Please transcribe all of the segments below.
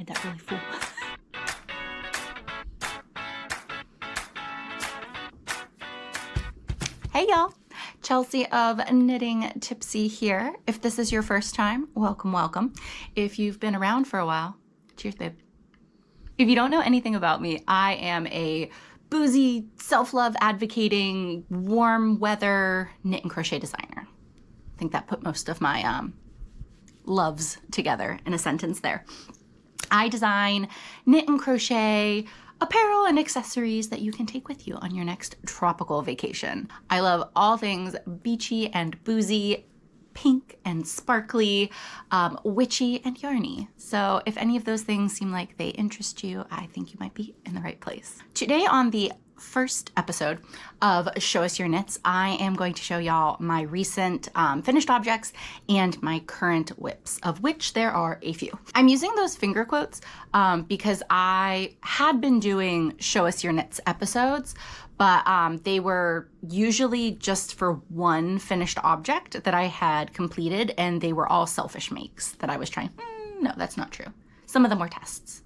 made that really full. Hey y'all, Chelsea of Knitting Tipsy here. If this is your first time, welcome, welcome. If you've been around for a while, cheers, babe. If you don't know anything about me, I am a boozy, self-love advocating, warm weather knit and crochet designer. I think that put most of my loves together in a sentence there. I design knit and crochet apparel and accessories that you can take with you on your next tropical vacation. I love all things beachy and boozy, pink and sparkly, witchy and yarny. So if any of those things seem like they interest you, I think you might be in the right place. Today on the first episode of Show Us Your Knits, I am going to show y'all my recent finished objects and my current WIPs, of which there are a few. I'm using those finger quotes because I had been doing Show Us Your Knits episodes, but they were usually just for one finished object that I had completed, and they were all selfish makes that I was trying. No, that's not true. Some of them were tests.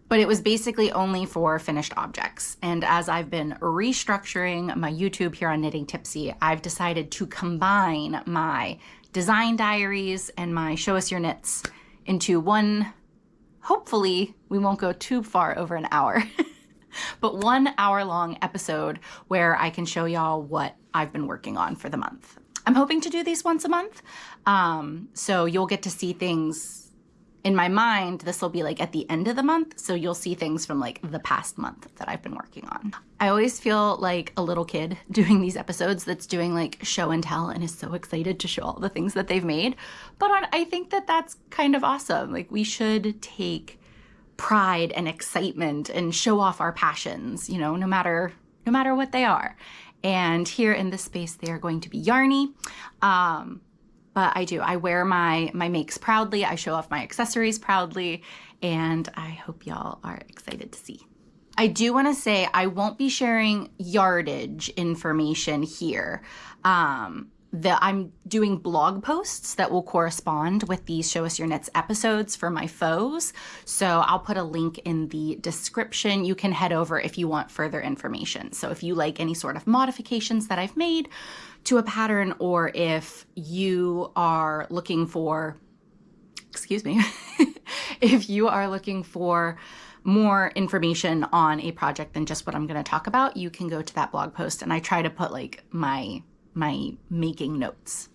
But it was basically only for finished objects. And as I've been restructuring my YouTube here on Knitting Tipsy, I've decided to combine my design diaries and my Show Us Your Knits into one, hopefully we won't go too far over an hour, but 1 hour long episode where I can show y'all what I've been working on for the month. I'm hoping to do these once a month. So you'll get to see things. In my mind, this will be like at the end of the month, so you'll see things from like the past month that I've been working on. I always feel like a little kid doing these episodes that's doing like show and tell and is so excited to show all the things that they've made. But I think that that's kind of awesome. Like, we should take pride and excitement and show off our passions, you know, no matter what they are. And here in this space, they are going to be yarny. But I wear my makes proudly, I show off my accessories proudly, and I hope y'all are excited to see. I do want to say I won't be sharing yardage information here. I'm doing blog posts that will correspond with these Show Us Your Knits episodes for my FOs. So I'll put a link in the description. You can head over if you want further information. So if you like any sort of modifications that I've made to a pattern, or if you are looking for, if you are looking for more information on a project than just what I'm going to talk about, you can go to that blog post, and I try to put like my making notes.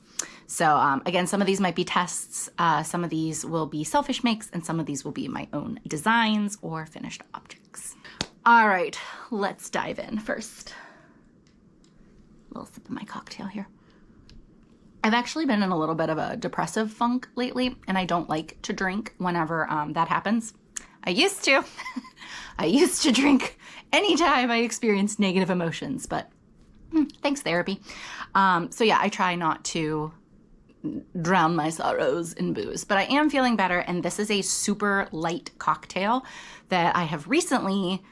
So again, some of these might be tests, some of these will be selfish makes, and some of these will be my own designs or finished objects. All right, let's dive in first. A little sip of my cocktail here. I've actually been in a little bit of a depressive funk lately, and I don't like to drink whenever that happens. I used to. I used to drink anytime I experienced negative emotions, but thanks, therapy. So yeah, I try not to drown my sorrows in booze, but I am feeling better, and this is a super light cocktail that I have recently,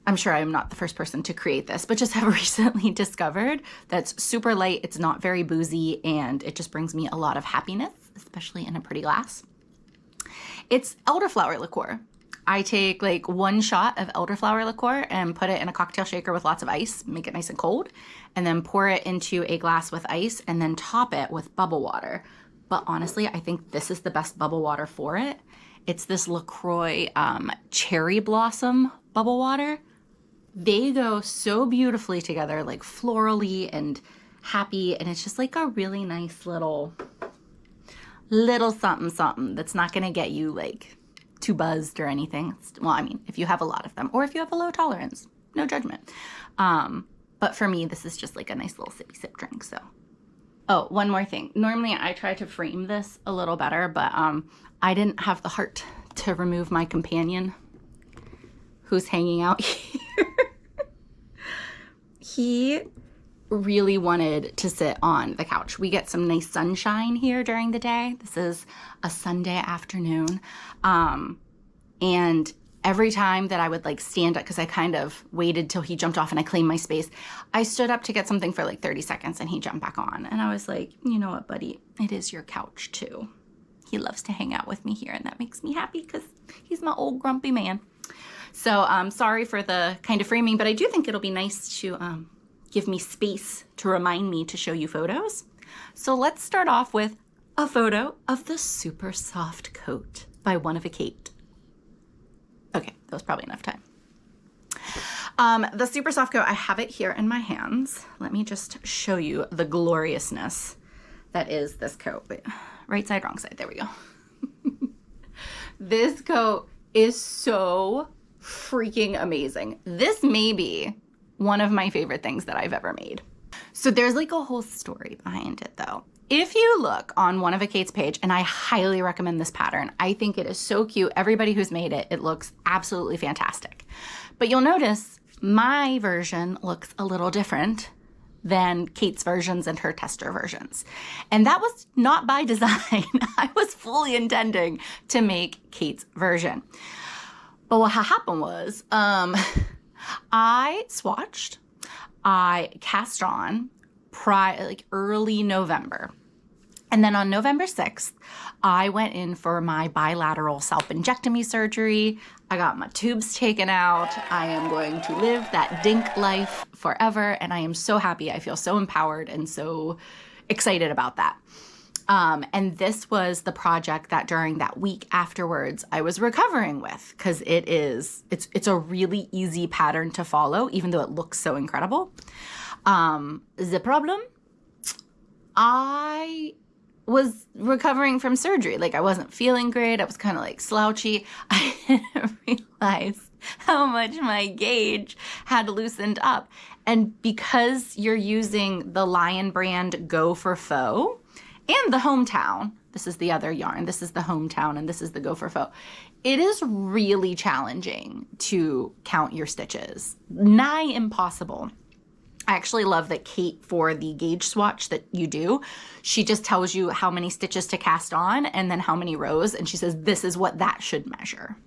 I'm sure I'm not the first person to create this, but just have recently discovered that's super light, it's not very boozy, and it just brings me a lot of happiness, especially in a pretty glass. It's elderflower liqueur. I take like 1 shot of elderflower liqueur and put it in a cocktail shaker with lots of ice, make it nice and cold, and then pour it into a glass with ice, and then top it with bubble water. But honestly, I think this is the best bubble water for it. It's this LaCroix cherry blossom bubble water. They go so beautifully together, like florally and happy, and it's just like a really nice little something something that's not gonna get you like too buzzed or anything. Well, I mean, if you have a lot of them, or if you have a low tolerance, no judgment. But for me, this is just like a nice little sippy sip drink. So, oh, one more thing. Normally I try to frame this a little better, but I didn't have the heart to remove my companion who's hanging out here. He really wanted to sit on the couch. We get some nice sunshine here during the day. This is a Sunday afternoon. And every time that I would like stand up, because I kind of waited till he jumped off and I claimed my space, I stood up to get something for like 30 seconds and he jumped back on. And I was like, you know what, buddy, it is your couch too. He loves to hang out with me here, and that makes me happy because he's my old grumpy man. So sorry for the kind of framing, but I do think it'll be nice to give me space to remind me to show you photos. So let's start off with a photo of the super soft coat by One of a Kate. Okay, that was probably enough time. The super soft coat, I have it here in my hands. Let me just show you the gloriousness that is this coat. Wait, right side, wrong side, there we go. This coat is so freaking amazing. This may be one of my favorite things that I've ever made. So there's like a whole story behind it though. If you look on One of a Kate's page, and I highly recommend this pattern, I think it is so cute. Everybody who's made it, it looks absolutely fantastic. But you'll notice my version looks a little different than Kate's versions and her tester versions. And that was not by design. I was fully intending to make Kate's version. But what happened was, I swatched, I cast on like early November. And then on November 6th, I went in for my bilateral self-injectomy surgery. I got my tubes taken out. I am going to live that dink life forever. And I am so happy. I feel so empowered and so excited about that. And this was the project that during that week afterwards I was recovering with, because it's a really easy pattern to follow, even though it looks so incredible. The problem, I was recovering from surgery. Like I wasn't feeling great. I was kind of like slouchy. I didn't realize how much my gauge had loosened up. And because you're using the Lion brand Go for Faux, and the Hometown, this is the other yarn, this is the Hometown, and this is the Go for Faux. It is really challenging to count your stitches. Nigh impossible. I actually love that Kate, for the gauge swatch that you do, she just tells you how many stitches to cast on and then how many rows, and she says this is what that should measure.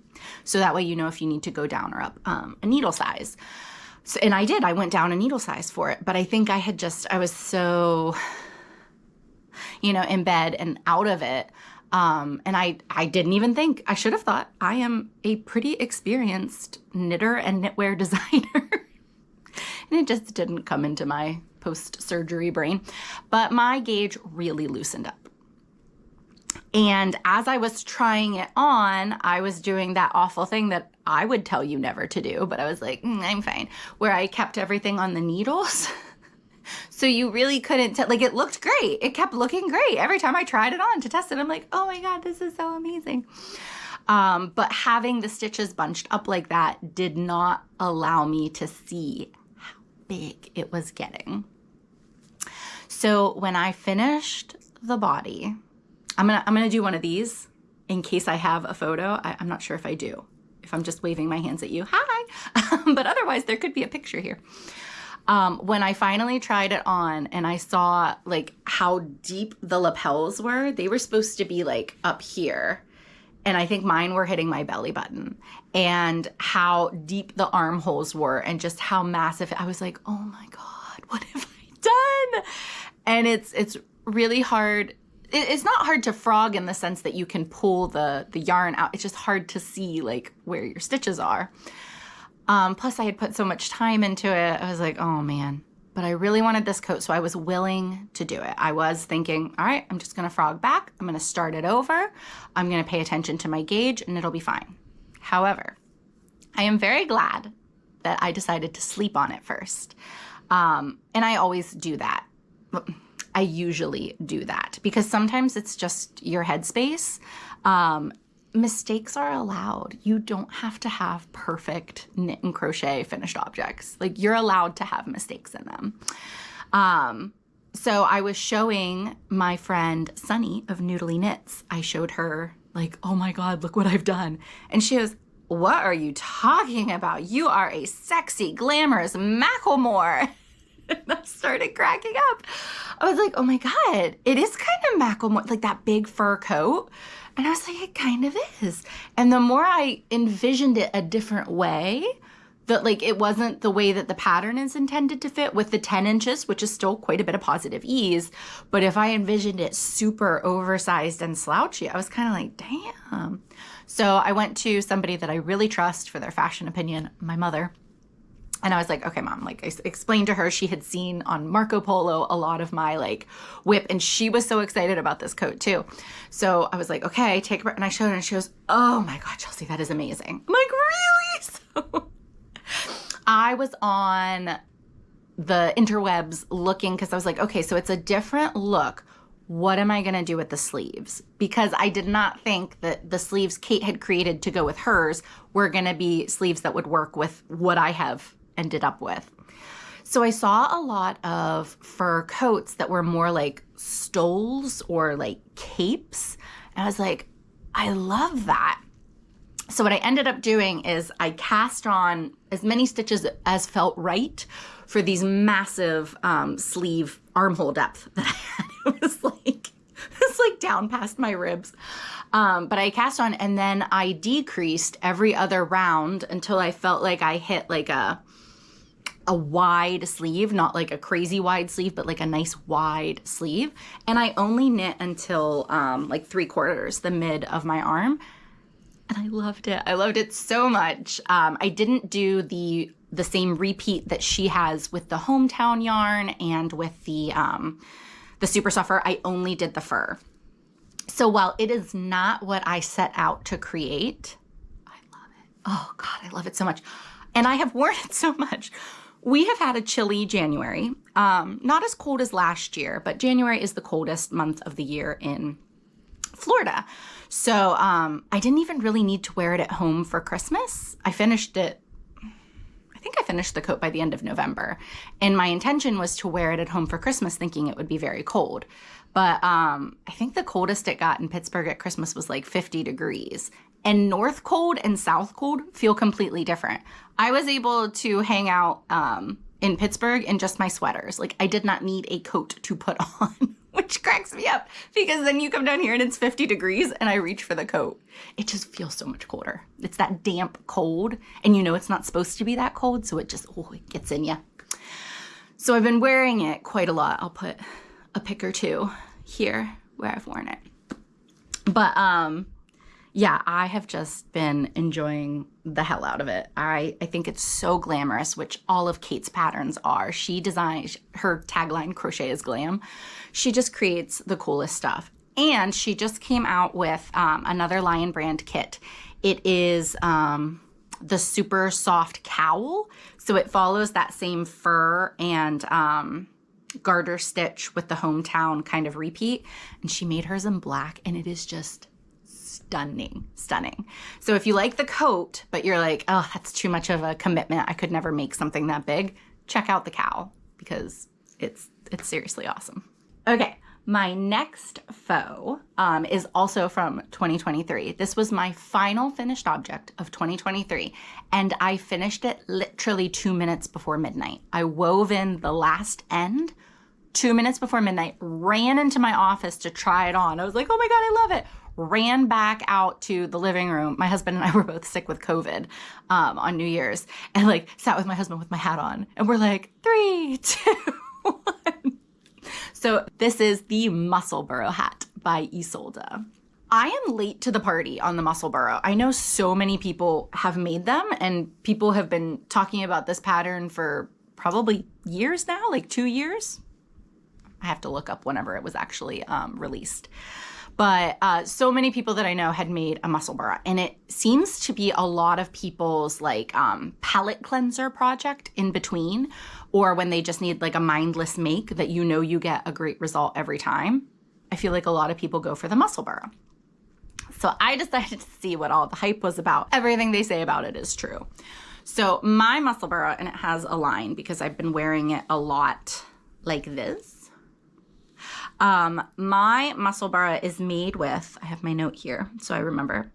So that way you know if you need to go down or up a needle size. So, and I did, I went down a needle size for it, but I think I was so, in bed and out of it. And I didn't even think, I should have thought, I am a pretty experienced knitter and knitwear designer. And it just didn't come into my post-surgery brain. But my gauge really loosened up. And as I was trying it on, I was doing that awful thing that I would tell you never to do, but I was like, I'm fine, where I kept everything on the needles. So you really couldn't tell, like it looked great. It kept looking great. Every time I tried it on to test it, I'm like, oh my God, this is so amazing. But having the stitches bunched up like that did not allow me to see how big it was getting. So when I finished the body, I'm gonna do one of these in case I have a photo. I'm not sure if I do, if I'm just waving my hands at you, hi. But otherwise there could be a picture here. When I finally tried it on and I saw like how deep the lapels were, they were supposed to be like up here. And I think mine were hitting my belly button, and how deep the armholes were and just how massive. I was like, oh my God, what have I done? And it's really hard. It's not hard to frog in the sense that you can pull the yarn out. It's just hard to see like where your stitches are. Plus I had put so much time into it. I was like, oh man, but I really wanted this coat. So I was willing to do it. I was thinking, all right, I'm just going to frog back. I'm going to start it over. I'm going to pay attention to my gauge and it'll be fine. However, I am very glad that I decided to sleep on it first. And I always do that. I usually do that because sometimes it's just your headspace. Mistakes are allowed. You don't have to have perfect knit and crochet finished objects. Like you're allowed to have mistakes in them. So I was showing my friend Sunny of Noodly Knits. I showed her like, oh my God, look what I've done. And she goes, what are you talking about? You are a sexy, glamorous Macklemore. And I started cracking up. I was like, oh my God, it is kind of Macklemore, like that big fur coat. And I was like, it kind of is. And the more I envisioned it a different way, like it wasn't the way that the pattern is intended to fit with the 10 inches, which is still quite a bit of positive ease. But if I envisioned it super oversized and slouchy, I was kind of like, damn. So I went to somebody that I really trust for their fashion opinion, my mother. And I was like, okay, Mom, like I explained to her, she had seen on Marco Polo a lot of my like WIP, and she was so excited about this coat too. So I was like, okay, take it. And I showed her and she goes, oh my God, Chelsea, that is amazing. I'm like, really? So I was on the interwebs looking, because I was like, okay, so it's a different look. What am I going to do with the sleeves? Because I did not think that the sleeves Kate had created to go with hers were going to be sleeves that would work with what I have ended up with. So I saw a lot of fur coats that were more like stoles or like capes. And I was like, I love that. So what I ended up doing is I cast on as many stitches as felt right for these massive sleeve armhole depth that I had. It was like down past my ribs. But I cast on, and then I decreased every other round until I felt like I hit like a wide sleeve, not like a crazy wide sleeve, but like a nice wide sleeve. And I only knit until like 3/4, the mid of my arm. And I loved it. I loved it so much. I didn't do the same repeat that she has with the hometown yarn and with the super suffer. I only did the fur. So while it is not what I set out to create, I love it. Oh God, I love it so much. And I have worn it so much. We have had a chilly January, not as cold as last year, but January is the coldest month of the year in Florida. So I didn't even really need to wear it at home for Christmas. I finished it. I think I finished the coat by the end of November. And my intention was to wear it at home for Christmas, thinking it would be very cold. But I think the coldest it got in Pittsburgh at Christmas was like 50 degrees. And North cold and South cold feel completely different. I was able to hang out in Pittsburgh in just my sweaters. Like I did not need a coat to put on, which cracks me up because then you come down here and it's 50 degrees and I reach for the coat. It just feels so much colder. It's that damp cold, and you know it's not supposed to be that cold, so it just, it gets in you. So I've been wearing it quite a lot. I'll put a pic or two here where I've worn it. But yeah, I have just been enjoying the hell out of it. I think it's so glamorous, which all of Kate's patterns are. She designs, her tagline, crochet is glam. She just creates the coolest stuff. And she just came out with another Lion Brand kit. It is the super soft cowl. So it follows that same fur and garter stitch with the hometown kind of repeat. And she made hers in black, and it is just stunning. So if you like the coat, but you're like, oh, that's too much of a commitment, I could never make something that big, check out the cowl because it's seriously awesome. Okay, my next faux is also from 2023. This was my final finished object of 2023, and I finished it literally 2 minutes before midnight. I wove in the last end 2 minutes before midnight, ran into my office to try it on. I was like, oh my God, I love it. Ran back out to the living room. My husband and I were both sick with COVID on New Year's, and like sat with my husband with my hat on, and we're like, 3, 2, 1. So this is the Musselburgh hat by Ysolda. I am late to the party on the Musselburgh. I know so many people have made them, and people have been talking about this pattern for probably years now, like 2 years. I have to look up whenever it was actually released. But so many people that I know had made a Musselburgh, and it seems to be a lot of people's like palette cleanser project in between, or when they just need like a mindless make that you know you get a great result every time. I feel like a lot of people go for the Musselburgh. So I decided to see what all the hype was about. Everything they say about it is true. So my Musselburgh, and it has a line because I've been wearing it a lot like this. My Musselburgh is made with, I have my note here so I remember,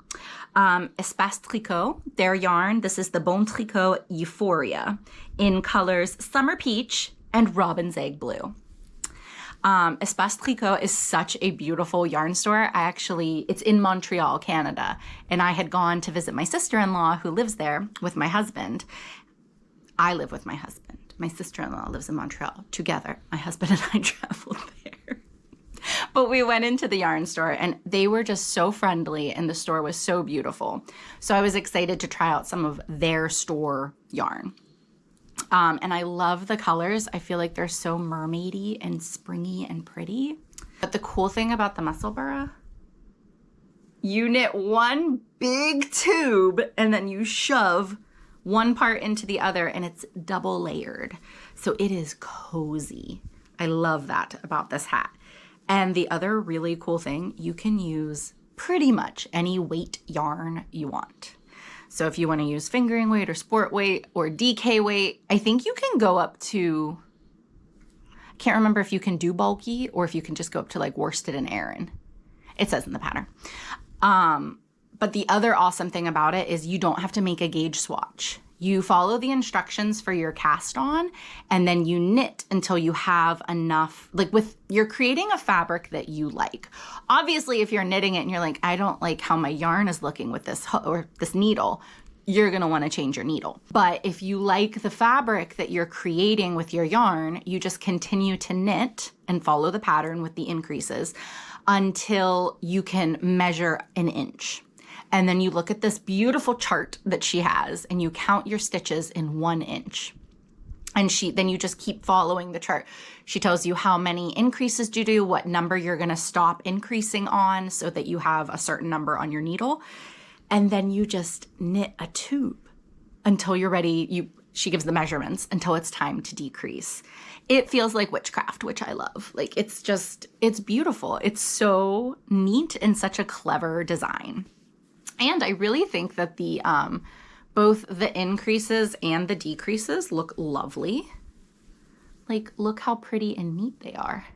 Espace Tricot, their yarn. This is the Bon Tricot Euphoria in colors Summer Peach and Robin's Egg Blue. Espace Tricot is such a beautiful yarn store. It's in Montreal, Canada, and I had gone to visit my sister-in-law who lives there with my husband. I live with my husband. My sister-in-law lives in Montreal. Together, my husband and I traveled there. But we went into the yarn store and they were just so friendly and the store was so beautiful. So I was excited to try out some of their store yarn. And I love the colors. I feel like they're so mermaidy and springy and pretty. But the cool thing about the Musselburgh, you knit one big tube and then you shove one part into the other and it's double layered. So it is cozy. I love that about this hat. And the other really cool thing, you can use pretty much any weight yarn you want. So if you want to use fingering weight or sport weight or DK weight, I think you can go up to, I can't remember if you can do bulky or if you can just go up to like worsted and Aran. It says in the pattern. But the other awesome thing about it is you don't have to make a gauge swatch. You follow the instructions for your cast on and then you knit until you have enough, like you're creating a fabric that you like. Obviously, if you're knitting it and you're like, I don't like how my yarn is looking with this or this needle, you're gonna wanna change your needle. But if you like the fabric that you're creating with your yarn, you just continue to knit and follow the pattern with the increases until you can measure an inch. And then you look at this beautiful chart that she has and you count your stitches in 1 inch. And then you just keep following the chart. She tells you how many increases to do, what number you're gonna stop increasing on so that you have a certain number on your needle. And then you just knit a tube until you're ready. She gives the measurements until it's time to decrease. It feels like witchcraft, which I love. Like it's beautiful. It's so neat and such a clever design. And I really think that the both the increases and the decreases look lovely. Like, look how pretty and neat they are.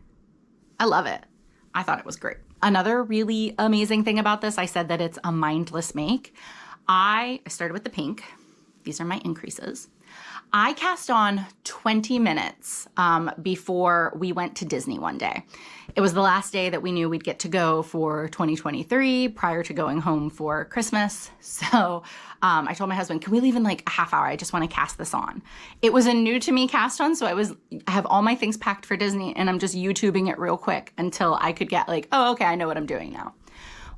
I love it. I thought it was great. Another really amazing thing about this, I said that it's a mindless make. I started with the pink. These are my increases. I cast on 20 minutes before we went to Disney one day. It was the last day that we knew we'd get to go for 2023 prior to going home for Christmas. So I told my husband, can we leave in like a half hour? I just want to cast this on. It was a new to me cast on. So I have all my things packed for Disney and I'm just YouTubing it real quick until I could get like, oh, okay, I know what I'm doing now.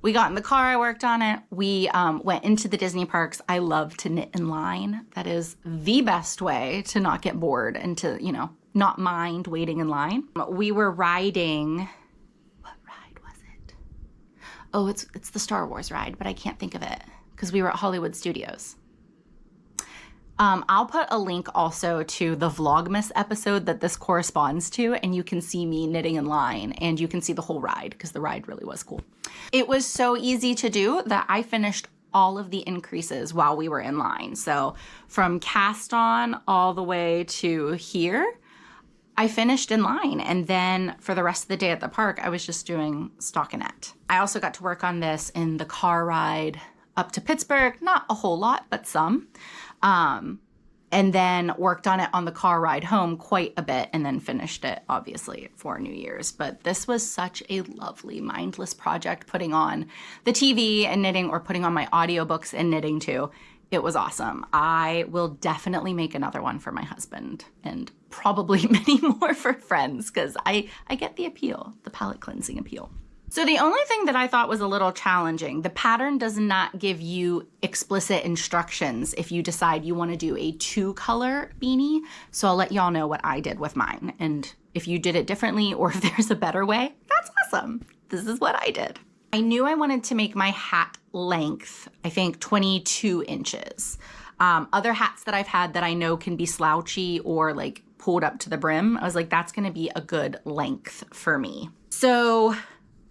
We got in the car, I worked on it. We went into the Disney parks. I love to knit in line. That is the best way to not get bored and to, not mind waiting in line. We were riding, what ride was it? Oh, it's the Star Wars ride, but I can't think of it because we were at Hollywood Studios. I'll put a link also to the Vlogmas episode that this corresponds to, and you can see me knitting in line and you can see the whole ride because the ride really was cool. It was so easy to do that I finished all of the increases while we were in line. So from cast on all the way to here, I finished in line. And then for the rest of the day at the park, I was just doing stockinette. I also got to work on this in the car ride up to Pittsburgh, not a whole lot, but some. And then worked on it on the car ride home quite a bit and then finished it obviously for New Year's. But this was such a lovely mindless project, putting on the TV and knitting or putting on my audiobooks and knitting too. It was awesome. I will definitely make another one for my husband and probably many more for friends because I get the appeal, the palette cleansing appeal. So the only thing that I thought was a little challenging, the pattern does not give you explicit instructions if you decide you want to do a 2-color beanie. So I'll let y'all know what I did with mine. And if you did it differently or if there's a better way, that's awesome. This is what I did. I knew I wanted to make my hat length, I think 22 inches. Other hats that I've had that I know can be slouchy or like pulled up to the brim, I was like, that's going to be a good length for me. So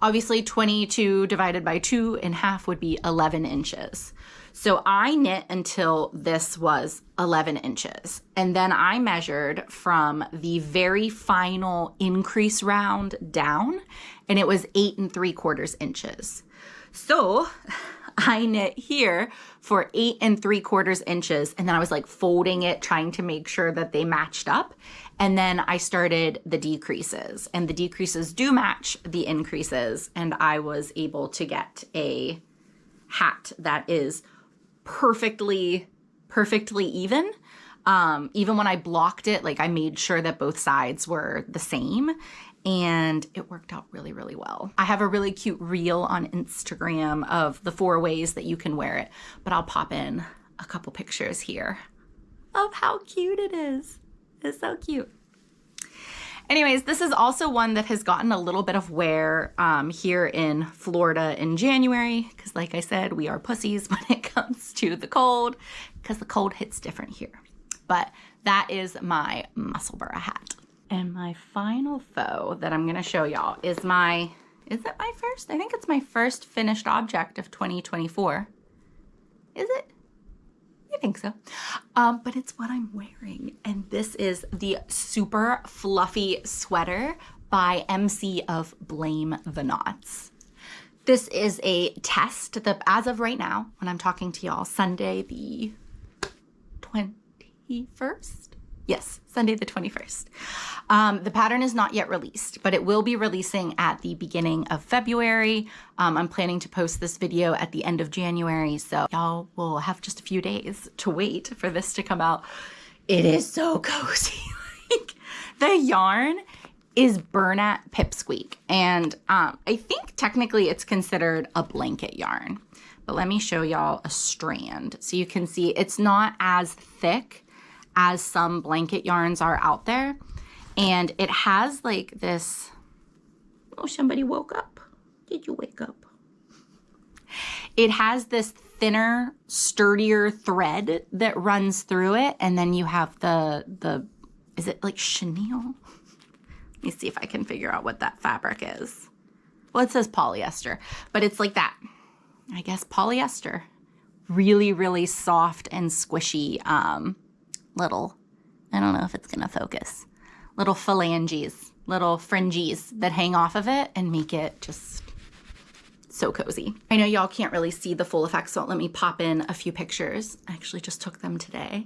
obviously 22 divided by 2 in half would be 11 inches. So I knit until this was 11 inches. And then I measured from the very final increase round down, and it was 8 3/4 inches. So I knit here for 8 3/4 inches, and then I was like folding it, trying to make sure that they matched up. And then I started the decreases, and the decreases do match the increases, and I was able to get a hat that is perfectly even. Even when I blocked it, like I made sure that both sides were the same, and it worked out really, really well. I have a really cute reel on Instagram of the 4 ways that you can wear it, but I'll pop in a couple pictures here of how cute it is. It's so cute. Anyways, this is also one that has gotten a little bit of wear here in Florida in January, because like I said, we are pussies when it comes to the cold, because the cold hits different here. But that is my Musselburgh hat. And my final faux that I'm gonna show y'all is it my first? I think it's my first finished object of 2024. Is it? I think so. But it's what I'm wearing. And this is the super fluffy sweater by MC of Blame the Knots. This is a test that as of right now, when I'm talking to y'all, Sunday the 21st? Yes, Sunday the 21st. The pattern is not yet released, but it will be releasing at the beginning of February. I'm planning to post this video at the end of January, so y'all will have just a few days to wait for this to come out. It is so cozy. Like, the yarn is Bernat Pipsqueak, and I think technically it's considered a blanket yarn. But let me show y'all a strand so you can see it's not as thick as some blanket yarns are out there. And it has like this, oh, somebody woke up. Did you wake up? It has this thinner, sturdier thread that runs through it. And then you have the is it like chenille? Let me see if I can figure out what that fabric is. Well, it says polyester, but it's like that, I guess, polyester. Really, really soft and squishy, little, I don't know if it's gonna focus, little phalanges, little fringes that hang off of it and make it just so cozy. I know y'all can't really see the full effect, so let me pop in a few pictures. I actually just took them today.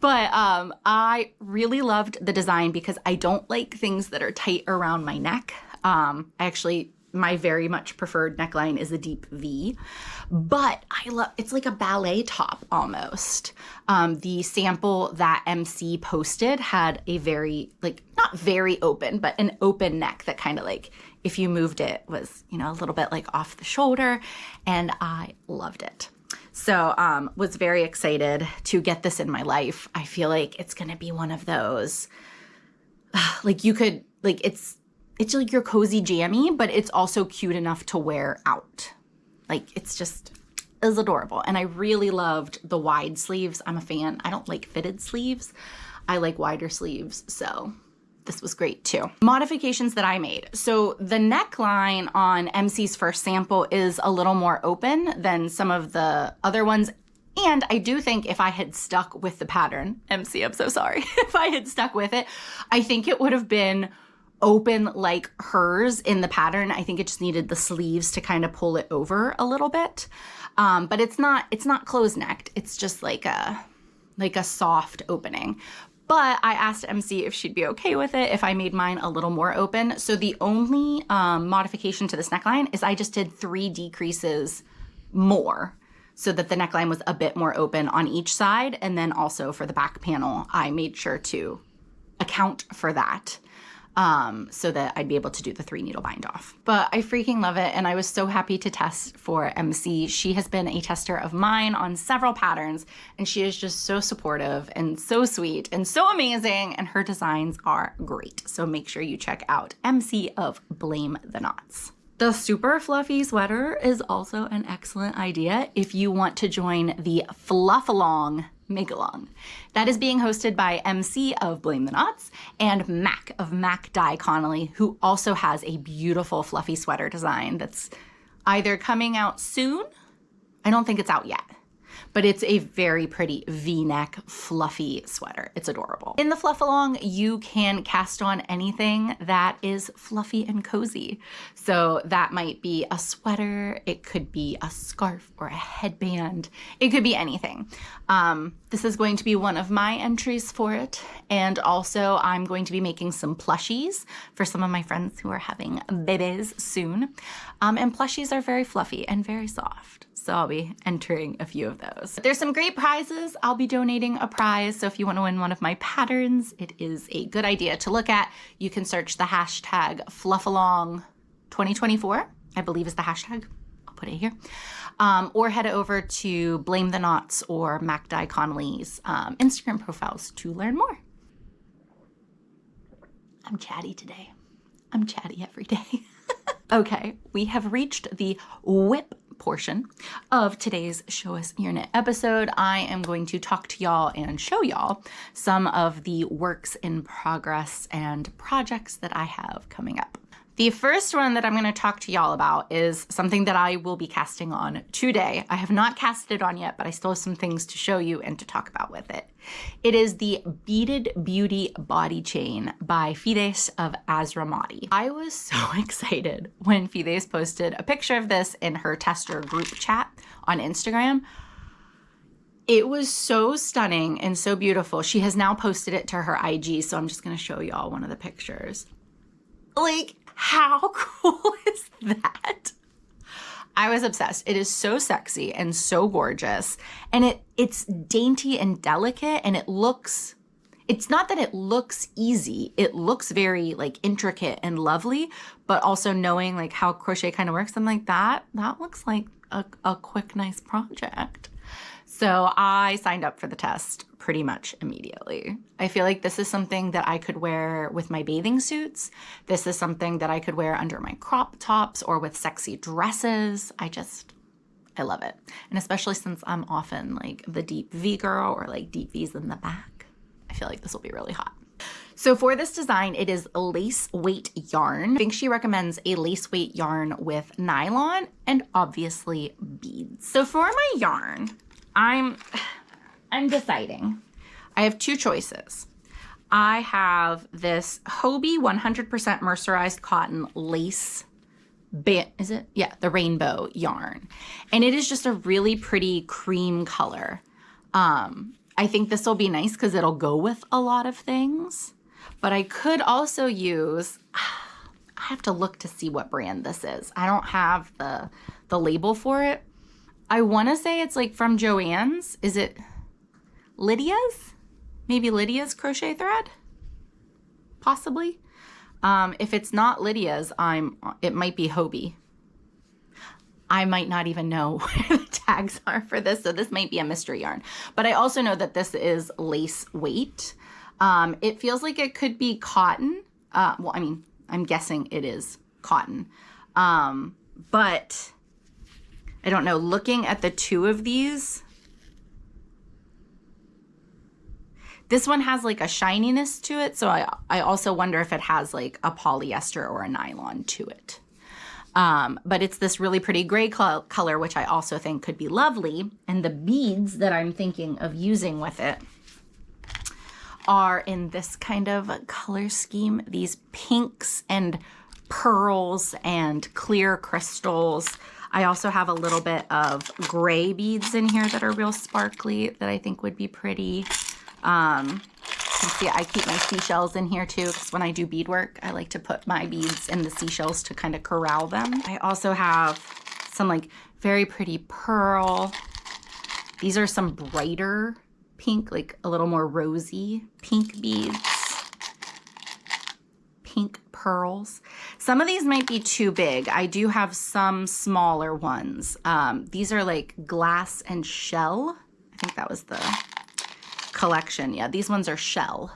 But I really loved the design because I don't like things that are tight around my neck. My very much preferred neckline is a deep V, but it's like a ballet top almost. The sample that MC posted had a very, like, not very open, but an open neck that kind of like, if you moved it was, you know, a little bit like off the shoulder, and I loved it. So was very excited to get this in my life. I feel like it's gonna be one of those, like you could, like it's like your cozy jammy, but it's also cute enough to wear out. Like it's adorable. And I really loved the wide sleeves. I'm a fan. I don't like fitted sleeves. I like wider sleeves. So this was great too. Modifications that I made. So the neckline on MC's first sample is a little more open than some of the other ones. And I do think if I had stuck with the pattern, MC, I'm so sorry. If I had stuck with it, I think it would have been open like hers in the pattern. I think it just needed the sleeves to kind of pull it over a little bit. But it's not closed necked. It's just like a soft opening. But I asked MC if she'd be okay with it if I made mine a little more open. So the only modification to this neckline is I just did 3 decreases more so that the neckline was a bit more open on each side. And then also for the back panel, I made sure to account for that. So that I'd be able to do the 3 needle bind off. But I freaking love it, and I was so happy to test for MC. She has been a tester of mine on several patterns, and she is just so supportive and so sweet and so amazing, and her designs are great. So make sure you check out MC of Blame the Knots. The super fluffy sweater is also an excellent idea if you want to join the Fluffalong make-along. That is being hosted by MC of Blame the Knots and Mac of Mac Dye Connolly, who also has a beautiful fluffy sweater design that's either coming out soon, I don't think it's out yet, but it's a very pretty V-neck fluffy sweater. It's adorable. In the Fluffalong, you can cast on anything that is fluffy and cozy. So that might be a sweater, it could be a scarf or a headband, it could be anything. This is going to be one of my entries for it, and also I'm going to be making some plushies for some of my friends who are having babies soon. And plushies are very fluffy and very soft, so I'll be entering a few of those. There's some great prizes. I'll be donating a prize, so if you want to win one of my patterns, it is a good idea to look at. You can search the hashtag Fluffalong 2024, I believe is the hashtag. I'll put it here. Or head over to Blame the Knots or Mac Dye Connolly's Instagram profiles to learn more. I'm chatty today. I'm chatty every day. Okay, we have reached the WIP portion of today's Show Us Your Knit episode. I am going to talk to y'all and show y'all some of the works in progress and projects that I have coming up. The first one that I'm going to talk to y'all about is something that I will be casting on today. I have not casted it on yet, but I still have some things to show you and to talk about with it. It is the Beaded Beauty Bodychain by FOs of Azramati. I was so excited when FOs posted a picture of this in her tester group chat on Instagram. It was so stunning and so beautiful. She has now posted it to her IG, so I'm just going to show y'all one of the pictures. Like, how cool is that? I was obsessed. It is so sexy and so gorgeous. And it's dainty and delicate, and it's not that it looks easy. It looks very like intricate and lovely, but also knowing like how crochet kind of works, I'm like, that looks like a quick, nice project. So I signed up for the test pretty much immediately. I feel like this is something that I could wear with my bathing suits. This is something that I could wear under my crop tops or with sexy dresses. I love it. And especially since I'm often like the deep V girl or like deep V's in the back, I feel like this will be really hot. So for this design, it is lace weight yarn. I think she recommends a lace weight yarn with nylon and obviously beads. So for my yarn, I'm deciding. I have two choices. I have this Hobie 100% mercerized cotton lace band, is it? Yeah, the rainbow yarn. And it is just a really pretty cream color. I think this will be nice because it'll go with a lot of things. But I could also use, I have to look to see what brand this is. I don't have the label for it. I want to say it's like from Joann's. Is it Lydia's? Maybe Lydia's crochet thread? Possibly. If it's not Lydia's, it might be Hobie. I might not even know where the tags are for this, so this might be a mystery yarn. But I also know that this is lace weight. It feels like it could be cotton. Well, I mean, I'm guessing it is cotton. But I don't know, looking at the two of these, this one has like a shininess to it. So I also wonder if it has like a polyester or a nylon to it. But it's this really pretty gray color, which I also think could be lovely. And the beads that I'm thinking of using with it are in this kind of color scheme, these pinks and pearls and clear crystals. I also have a little bit of gray beads in here that are real sparkly that I think would be pretty. You can see I keep my seashells in here too, because when I do beadwork, I like to put my beads in the seashells to kind of corral them. I also have some like very pretty pearl. These are some brighter pink, like a little more rosy pink beads. Pink pearls. Some of these might be too big. I do have some smaller ones. These are like glass and shell. I think that was the collection. Yeah, these ones are shell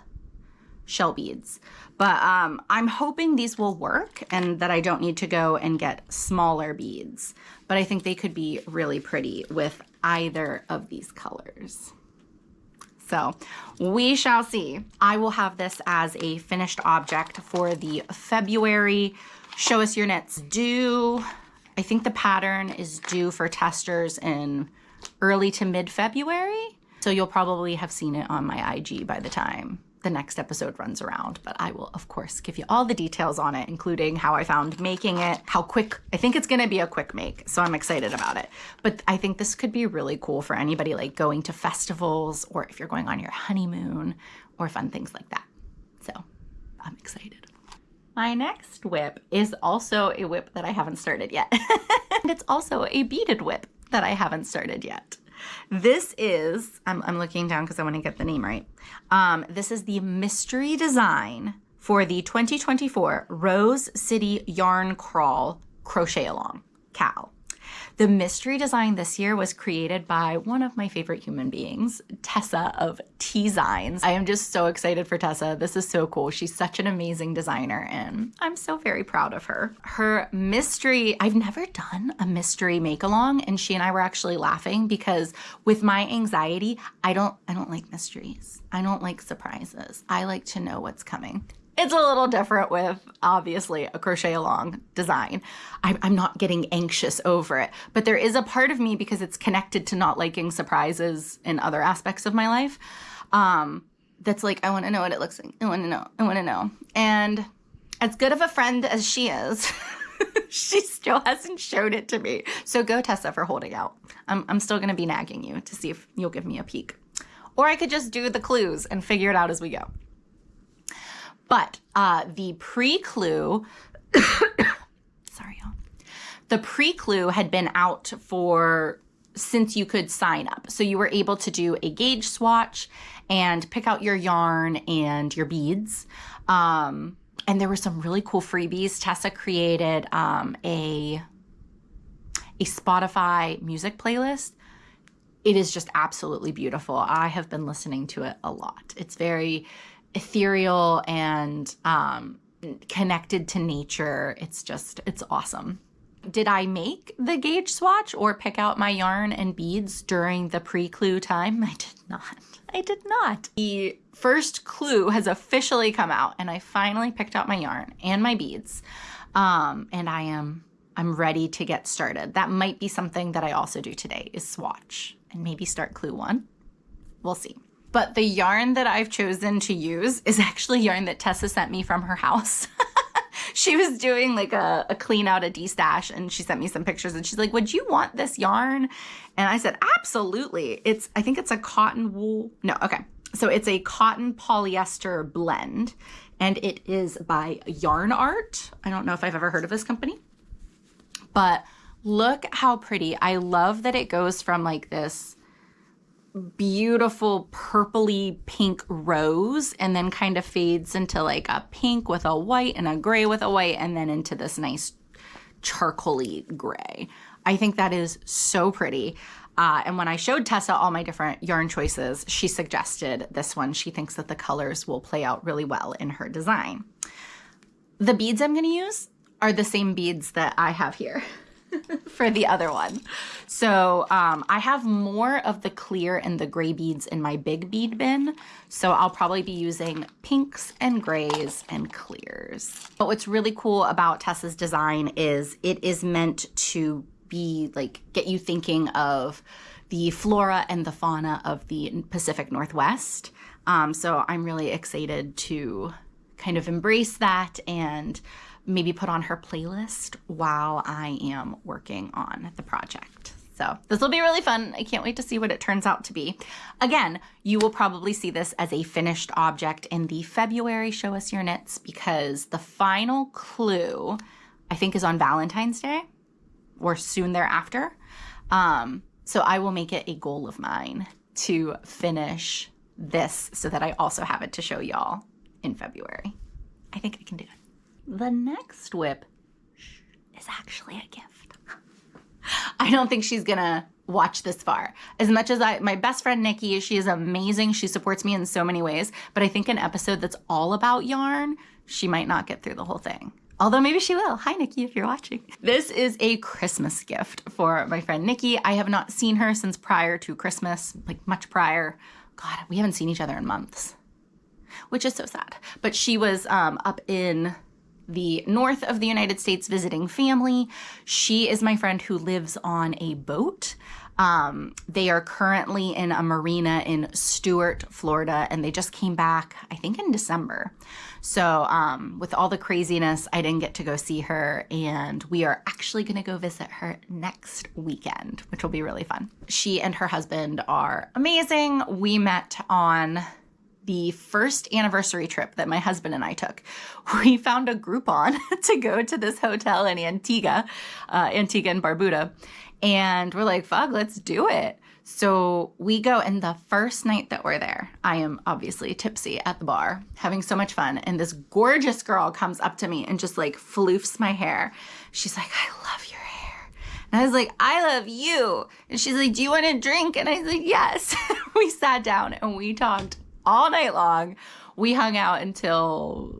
beads. But I'm hoping these will work and that I don't need to go and get smaller beads. But I think they could be really pretty with either of these colors. So we shall see. I will have this as a finished object for the February Show Us Your Knits due. I think the pattern is due for testers in early to mid-February. So you'll probably have seen it on my IG by the time the next episode runs around, but I will of course give you all the details on it, including how I found making it, how quick. I think it's gonna be a quick make, so I'm excited about it. But I think this could be really cool for anybody like going to festivals, or if you're going on your honeymoon, or fun things like that. So I'm excited. My next WIP is also a WIP that I haven't started yet. And it's also a beaded WIP that I haven't started yet. This is, I'm looking down because I want to get the name right. This is the mystery design for the 2024 Rose City Yarn Crawl Crochet Along Cal. The mystery design this year was created by one of my favorite human beings, Tessa of Tzigns. I am just so excited for Tessa. This is so cool. She's such an amazing designer, and I'm so very proud of her. Her mystery, I've never done a mystery make-along, and she and I were actually laughing because with my anxiety, I don't like mysteries. I don't like surprises. I like to know what's coming. It's a little different with, obviously, a crochet along design. I'm not getting anxious over it, but there is a part of me, because it's connected to not liking surprises in other aspects of my life, that's like, I want to know what it looks like. I want to know. And as good of a friend as she is, she still hasn't showed it to me. So go, Tessa, for holding out. I'm still going to be nagging you to see if you'll give me a peek. Or I could just do the clues and figure it out as we go. But the pre-clue, sorry, y'all. The pre-clue had been out since you could sign up. So you were able to do a gauge swatch and pick out your yarn and your beads. And there were some really cool freebies. Tessa created a Spotify music playlist. It is just absolutely beautiful. I have been listening to it a lot. It's very ethereal and connected to nature. It's awesome. Did I make the gauge swatch or pick out my yarn and beads during the pre-clue time? I did not. The first clue has officially come out, and I finally picked out my yarn and my beads. And I'm ready to get started. That might be something that I also do today, is swatch and maybe start clue 1. We'll see. But the yarn that I've chosen to use is actually yarn that Tessa sent me from her house. She was doing like a clean out, a de-stash, and she sent me some pictures, and she's like, would you want this yarn? And I said, absolutely. I think it's a cotton wool. No, okay. So it's a cotton polyester blend, and it is by Yarn Art. I don't know if I've ever heard of this company, but look how pretty. I love that it goes from like this beautiful purpley pink rose and then kind of fades into like a pink with a white and a gray with a white, and then into this nice charcoaly gray. I think that is so pretty. And when I showed Tessa all my different yarn choices, she suggested this one. She thinks that the colors will play out really well in her design. The beads I'm going to use are the same beads that I have here for the other one. So I have more of the clear and the gray beads in my big bead bin. So I'll probably be using pinks and grays and clears. But what's really cool about Tessa's design is it is meant to be like, get you thinking of the flora and the fauna of the Pacific Northwest. So I'm really excited to kind of embrace that and maybe put on her playlist while I am working on the project. So this will be really fun. I can't wait to see what it turns out to be. Again, you will probably see this as a finished object in the February Show Us Your Knits, because the final clue, I think, is on Valentine's Day or soon thereafter. So I will make it a goal of mine to finish this so that I also have it to show y'all in February. I think I can do it. The next WIP is actually a gift. I don't think she's gonna watch this far. As much as my best friend Nikki, she is amazing. She supports me in so many ways, but I think an episode that's all about yarn, she might not get through the whole thing. Although maybe she will. Hi, Nikki, if you're watching. This is a Christmas gift for my friend Nikki. I have not seen her since prior to Christmas, like much prior. God, we haven't seen each other in months, which is so sad. But she was up in the north of the United States visiting family. She is my friend who lives on a boat. They are currently in a marina in Stuart, Florida, and they just came back, I think, in December. So with all the craziness, I didn't get to go see her, and we are actually going to go visit her next weekend, which will be really fun. She and her husband are amazing. We met on the first anniversary trip that my husband and I took. We found a Groupon to go to this hotel in Antigua and Barbuda. And we're like, fuck, let's do it. So we go, and the first night that we're there, I am obviously tipsy at the bar, having so much fun. And this gorgeous girl comes up to me and just like floofs my hair. She's like, I love your hair. And I was like, I love you. And she's like, do you want a drink? And I was like, yes. We sat down and we talked all night long. We hung out until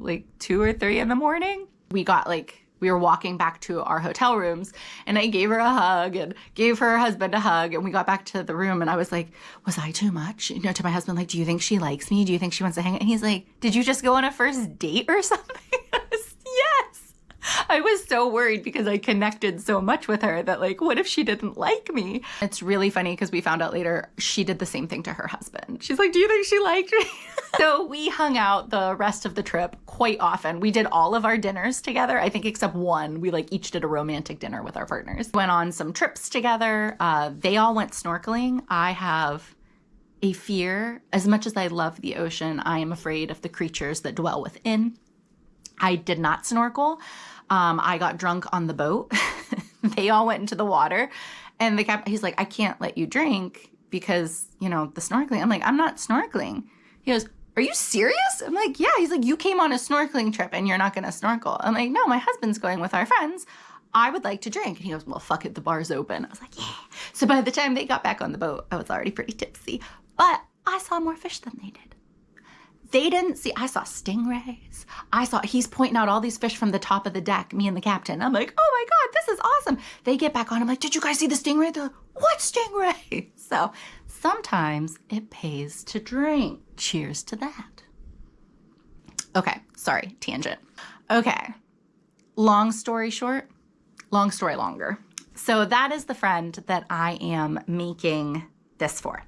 like 2 or 3 in the morning. We were walking back to our hotel rooms, and I gave her a hug and gave her husband a hug, and we got back to the room, and I was like, was I too much? You know, to my husband, like, do you think she likes me? Do you think she wants to hang out? And he's like, did you just go on a first date or something? I was, yes. I was so worried because I connected so much with her that, like, what if she didn't like me? It's really funny because we found out later she did the same thing to her husband. She's like, do you think she liked me? So we hung out the rest of the trip quite often. We did all of our dinners together, I think except one. We like each did a romantic dinner with our partners. Went on some trips together. They all went snorkeling. I have a fear. As much as I love the ocean, I am afraid of the creatures that dwell within. I did not snorkel. I got drunk on the boat. They all went into the water, and the captain, he's like, I can't let you drink because, you know, the snorkeling. I'm like, I'm not snorkeling. He goes, are you serious? I'm like, yeah. He's like, you came on a snorkeling trip and you're not going to snorkel. I'm like, no, my husband's going with our friends. I would like to drink. And he goes, well, fuck it. The bar's open. I was like, yeah. So by the time they got back on the boat, I was already pretty tipsy, but I saw more fish than they did. They didn't see, I saw stingrays. He's pointing out all these fish from the top of the deck, me and the captain. I'm like, oh my God, this is awesome. They get back on. I'm like, did you guys see the stingray? They're like, what stingray? So sometimes it pays to drink. Cheers to that. Okay, sorry, tangent. Okay, long story short, long story longer. So that is the friend that I am making this for.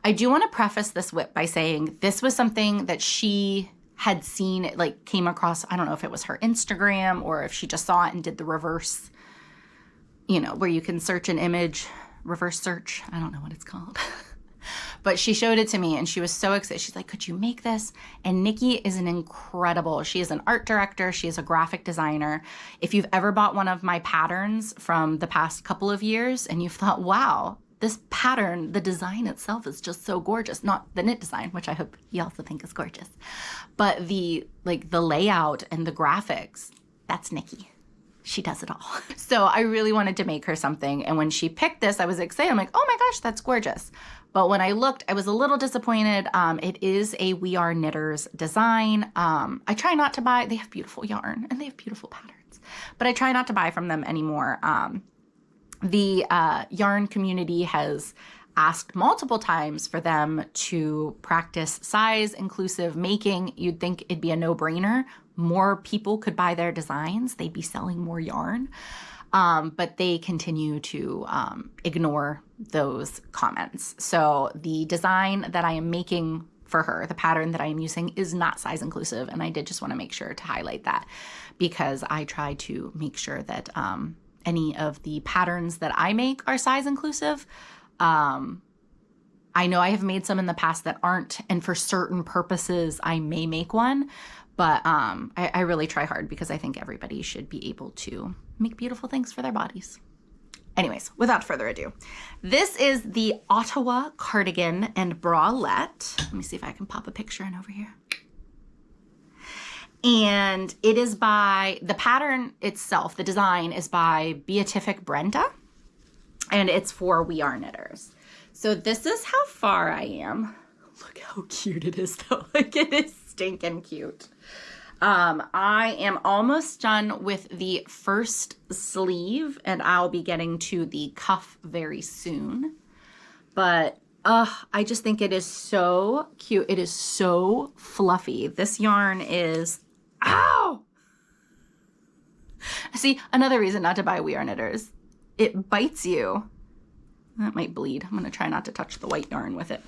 I do want to preface this WIP by saying this was something that she had seen, it like came across, I don't know if it was her Instagram or if she just saw it and did the reverse, you know, where you can search an image, reverse search. I don't know what it's called. But she showed it to me and she was so excited. She's like, could you make this? And Nikki is she is an art director. She is a graphic designer. If you've ever bought one of my patterns from the past couple of years and you've thought, wow, this pattern, the design itself is just so gorgeous. Not the knit design, which I hope you also think is gorgeous, but the layout and the graphics, that's Nikki. She does it all. So I really wanted to make her something. And when she picked this, I was excited. I'm like, oh my gosh, that's gorgeous. But when I looked, I was a little disappointed. It is a We Are Knitters design. I try not to buy, they have beautiful yarn and they have beautiful patterns, but I try not to buy from them anymore. The yarn community has asked multiple times for them to practice size inclusive making. You'd think it'd be a no-brainer. More people could buy their designs. They'd be selling more yarn. But they continue to ignore those comments. So the design that I am making for her, the pattern that I am using, is not size inclusive. And I did just want to make sure to highlight that because I try to make sure that any of the patterns that I make are size inclusive. I know I have made some in the past that aren't, and for certain purposes, I may make one, but I really try hard because I think everybody should be able to make beautiful things for their bodies. Anyways, without further ado, this is the Ottawa Cardigan and Bralette. Let me see if I can pop a picture in over here. And it is by, the pattern itself, the design is by Beatific Brenda, and it's for We Are Knitters. So this is how far I am. Look how cute it is though. Like, it is stinking cute. I am almost done with the first sleeve and I'll be getting to the cuff very soon. But I just think it is so cute. It is so fluffy. This yarn is, ow! See, another reason not to buy We Are Knitters. It bites you That might bleed. I'm gonna try not to touch the white yarn with it.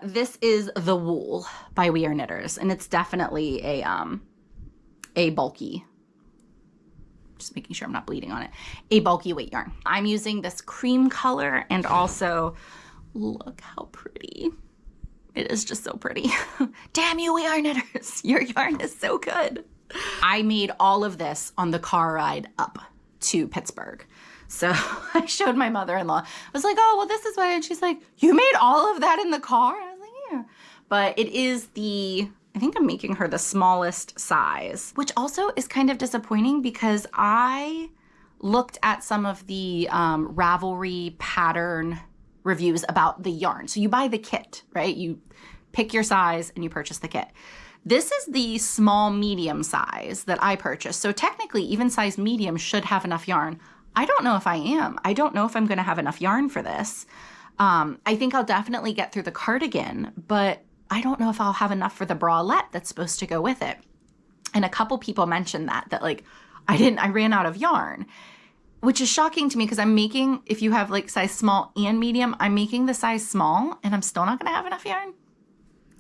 This is the Wool by We Are Knitters, and it's definitely a bulky, just making sure I'm not bleeding on it, a bulky weight yarn. I'm using this cream color, and also look how pretty. It is just so pretty. Damn you, We Are Knitters. Your yarn is so good. I made all of this on the car ride up to Pittsburgh. So I showed my mother-in-law. I was like, oh, well, this is why. And she's like, you made all of that in the car? I was like, yeah. But it is I think I'm making her the smallest size, which also is kind of disappointing because I looked at some of the Ravelry pattern reviews about the yarn. So you buy the kit, right? You pick your size and you purchase the kit. This is the small medium size that I purchased. So technically even size medium should have enough yarn. I don't know if I am. I don't know if I'm gonna have enough yarn for this. I think I'll definitely get through the cardigan, but I don't know if I'll have enough for the bralette that's supposed to go with it. And a couple people mentioned that like, I ran out of yarn, which is shocking to me because I'm making, if you have like size small and medium, I'm making the size small and I'm still not gonna have enough yarn.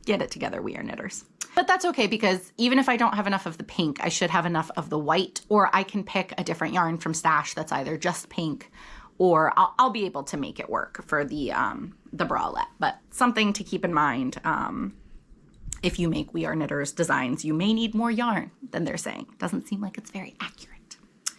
Get it together, We Are Knitters. But that's okay because even if I don't have enough of the pink, I should have enough of the white, or I can pick a different yarn from Stash that's either just pink, or I'll be able to make it work for the bralette. But something to keep in mind, if you make We Are Knitters designs, you may need more yarn than they're saying. Doesn't seem like it's very accurate.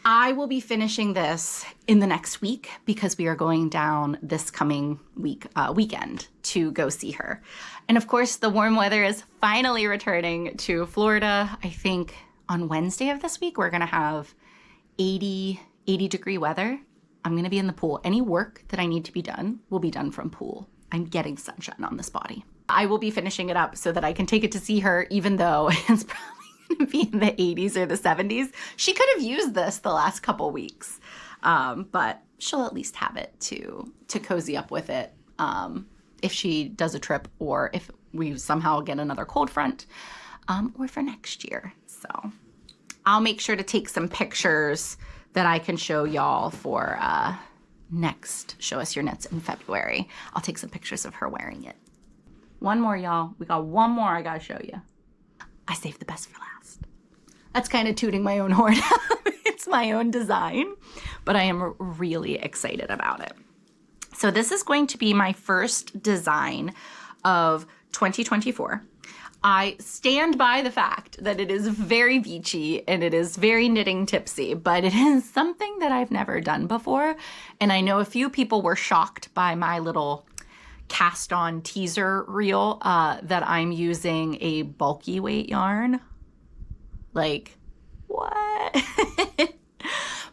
I will be finishing this in the next week because we are going down this coming weekend to go see her. And of course, the warm weather is finally returning to Florida. I think on Wednesday of this week, we're gonna have 80 degree weather. I'm gonna be in the pool. Any work that I need to be done will be done from pool. I'm getting sunshine on this body. I will be finishing it up so that I can take it to see her, even though it's probably gonna be in the 80s or the 70s. She could have used this the last couple weeks, but she'll at least have it to cozy up with it if she does a trip, or if we somehow get another cold front, or for next year. So I'll make sure to take some pictures that I can show y'all for next Show Us Your Knits in February. I'll take some pictures of her wearing it. One more, y'all. We got one more I gotta show you. I saved the best for last. That's kind of tooting my own horn. It's my own design, but I am really excited about it. So this is going to be my first design of 2024. I stand by the fact that it is very beachy and it is very knitting tipsy, but it is something that I've never done before. And I know a few people were shocked by my little cast on teaser reel that I'm using a bulky weight yarn. Like, what?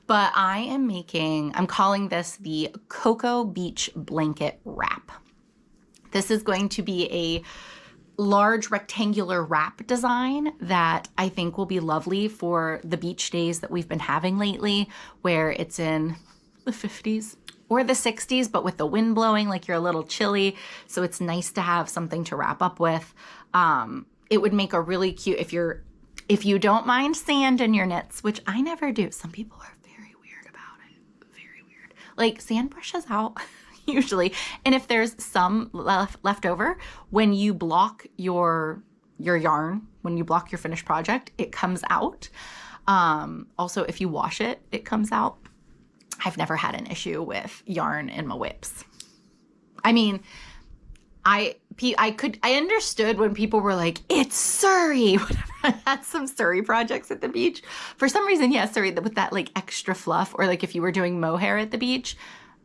But I'm calling this the Cocoa Beach Blanket Wrap. This is going to be a large rectangular wrap design that I think will be lovely for the beach days that we've been having lately, where it's in the 50s or the 60s, but with the wind blowing, like you're a little chilly. So it's nice to have something to wrap up with. It would make a really cute, if you don't mind sand in your knits, which I never do. Some people are very weird about it. Very weird. Like sand brushes out usually. And if there's some left over, when you block your yarn, when you block your finished project, it comes out. Also, if you wash it, it comes out. I've never had an issue with yarn in my WIPs. I mean, I understood when people were like, it's Surrey. Whatever. I had some Surrey projects at the beach. For some reason, yeah, Surrey with that like extra fluff, or like if you were doing mohair at the beach,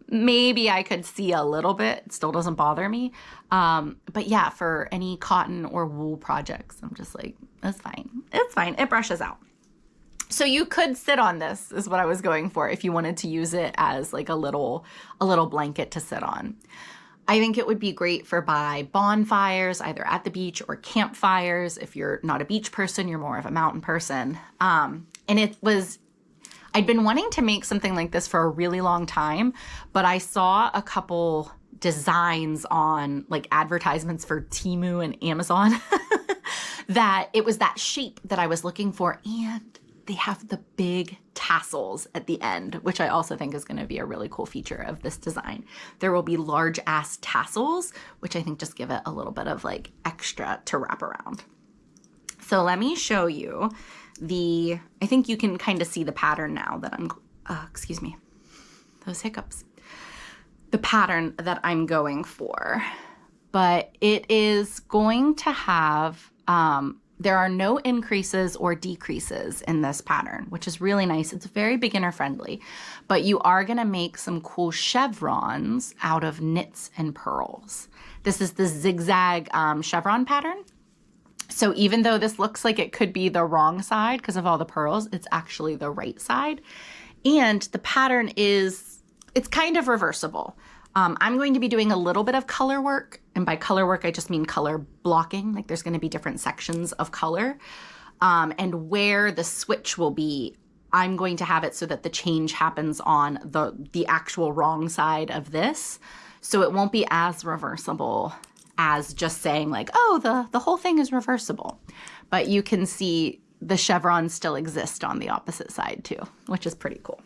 maybe I could see a little bit. It still doesn't bother me. But yeah, for any cotton or wool projects, I'm just like, that's fine. It's fine. It brushes out. So you could sit on this is what I was going for if you wanted to use it as like a little blanket to sit on. I think it would be great for by bonfires, either at the beach or campfires. If you're not a beach person, you're more of a mountain person. And I'd been wanting to make something like this for a really long time, but I saw a couple designs on like advertisements for Temu and Amazon that it was that shape that I was looking for. And they have the big tassels at the end, which I also think is going to be a really cool feature of this design. There will be large ass tassels, which I think just give it a little bit of like extra to wrap around. So let me show you I think you can kind of see the pattern now that excuse me, those hiccups. The pattern that I'm going for, but it is going to have, there are no increases or decreases in this pattern, which is really nice. It's very beginner friendly, but you are gonna make some cool chevrons out of knits and purls. This is the zigzag chevron pattern. So even though this looks like it could be the wrong side because of all the pearls, it's actually the right side. And the pattern it's kind of reversible. I'm going to be doing a little bit of color work. And by color work, I just mean color blocking. Like there's going to be different sections of color. And where the switch will be, I'm going to have it so that the change happens on the actual wrong side of this. So it won't be as reversible as just saying like, oh, the whole thing is reversible. But you can see the chevrons still exist on the opposite side too, which is pretty cool.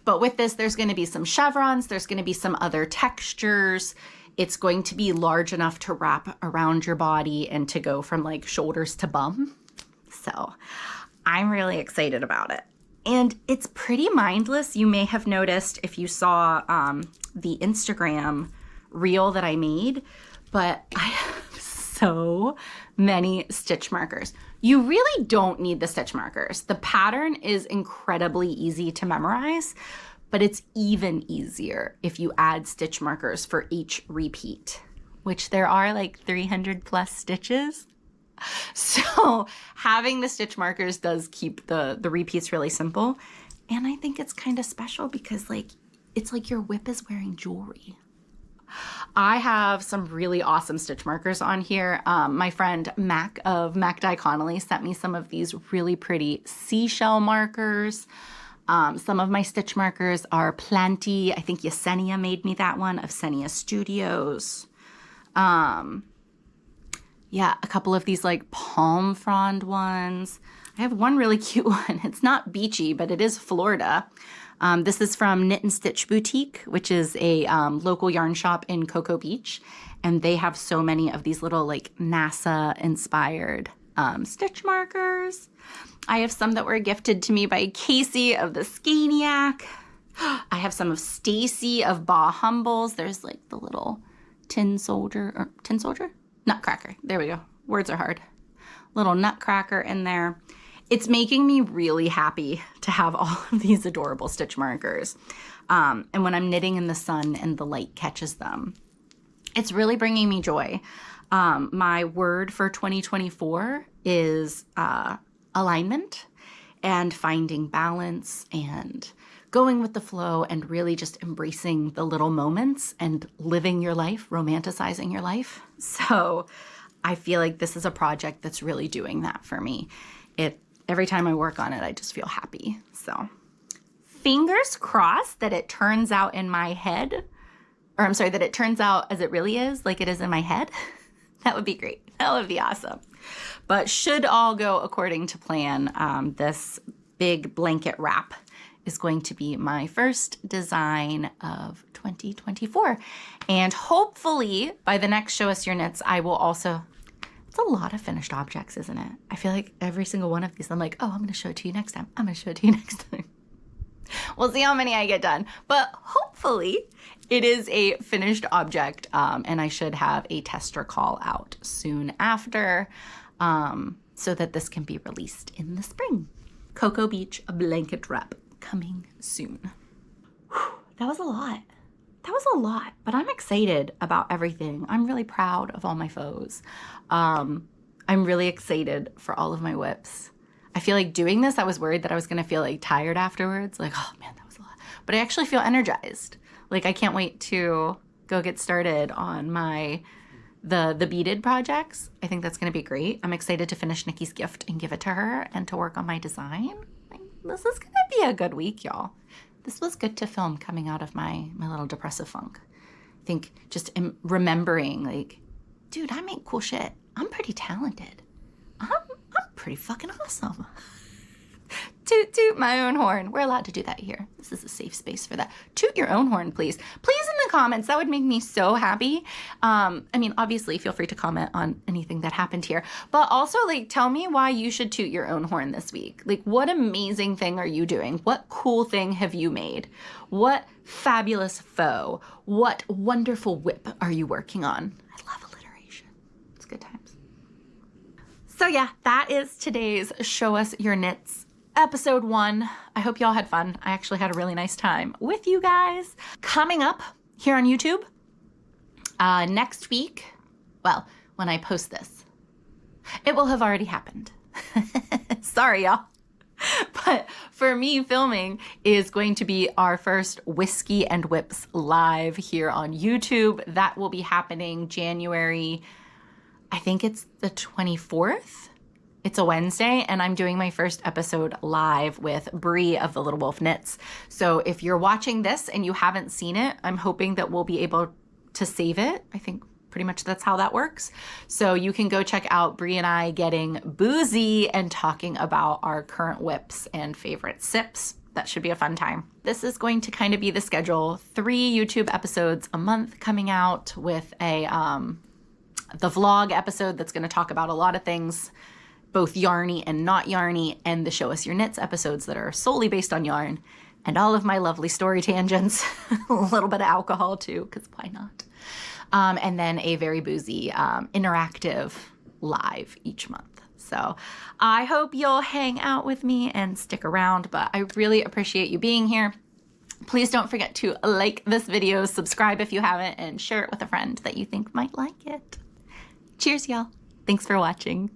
But with this, there's going to be some chevrons. There's going to be some other textures. It's going to be large enough to wrap around your body and to go from like shoulders to bum. So I'm really excited about it. And it's pretty mindless. You may have noticed if you saw the Instagram reel that I made, but I have so many stitch markers. You really don't need the stitch markers. The pattern is incredibly easy to memorize, but it's even easier if you add stitch markers for each repeat, which there are like 300 plus stitches. So having the stitch markers does keep the repeats really simple. And I think it's kind of special because like, it's like your WIP is wearing jewelry. I have some really awesome stitch markers on here. My friend Mac of Mac Dye Connolly sent me some of these really pretty seashell markers. Some of my stitch markers are Planty. I think Yesenia made me that one of Senia Studios. Yeah, a couple of these like palm frond ones. I have one really cute one. It's not beachy, but it is Florida. This is from Knit and Stitch Boutique, which is a local yarn shop in Cocoa Beach. And they have so many of these little like NASA-inspired stitch markers. I have some that were gifted to me by Casey of the Scaniac. I have some of Stacy of Bah Humbles. There's like the little tin soldier? Nutcracker. There we go. Words are hard. Little nutcracker in there. It's making me really happy to have all of these adorable stitch markers. And when I'm knitting in the sun and the light catches them, it's really bringing me joy. My word for 2024 is alignment and finding balance and going with the flow and really just embracing the little moments and living your life, romanticizing your life. So I feel like this is a project that's really doing that for me. Every time I work on it, I just feel happy. So fingers crossed that it turns out in my head, or I'm sorry, that it turns out as it really is, like it is in my head. That would be great. That would be awesome. But should all go according to plan, this big blanket wrap is going to be my first design of 2024. And hopefully by the next Show Us Your Knits, I will also... It's a lot of finished objects, isn't it? I feel like every single one of these, I'm like, oh, I'm going to show it to you next time. I'm going to show it to you next time. We'll see how many I get done. But hopefully it is a finished object, and I should have a tester call out soon after so that this can be released in the spring. Cocoa Beach, a blanket wrap coming soon. Whew, that was a lot. That was a lot, but I'm excited about everything. I'm really proud of all my foes. I'm really excited for all of my WIPs. I feel like doing this, I was worried that I was gonna feel like tired afterwards. Like, oh man, that was a lot. But I actually feel energized. Like I can't wait to go get started on the beaded projects. I think that's gonna be great. I'm excited to finish Nikki's gift and give it to her and to work on my design. Like, this is gonna be a good week, y'all. This was good to film coming out of my little depressive funk. I think just remembering like, dude, I make cool shit. I'm pretty talented. I'm pretty fucking awesome. toot my own horn. We're allowed to do that here. This is a safe space for that. Toot your own horn, please. Please in the comments. That would make me so happy. I mean, obviously, feel free to comment on anything that happened here. But also, like, tell me why you should toot your own horn this week. Like, what amazing thing are you doing? What cool thing have you made? What fabulous faux? What wonderful whip are you working on? I love alliteration. It's good times. So yeah, that is today's Show Us Your Knits episode 1. I hope y'all had fun. I actually had a really nice time with you guys. Coming up here on YouTube next week, well, when I post this, it will have already happened. Sorry, y'all. But for me, filming is going to be our first Whiskey and Whips live here on YouTube. That will be happening January, I think it's the 24th. It's a Wednesday, and I'm doing my first episode live with Bree of the Little Wolf Knits. So if you're watching this and you haven't seen it, I'm hoping that we'll be able to save it. I think pretty much that's how that works. So you can go check out Bree and I getting boozy and talking about our current whips and favorite sips. That should be a fun time. This is going to kind of be the schedule. 3 YouTube episodes a month coming out with a the vlog episode that's going to talk about a lot of things, both yarny and not yarny, and the Show Us Your Knits episodes that are solely based on yarn, and all of my lovely story tangents, a little bit of alcohol too, because why not? And then a very boozy interactive live each month. So I hope you'll hang out with me and stick around, but I really appreciate you being here. Please don't forget to like this video, subscribe if you haven't, and share it with a friend that you think might like it. Cheers, y'all. Thanks for watching.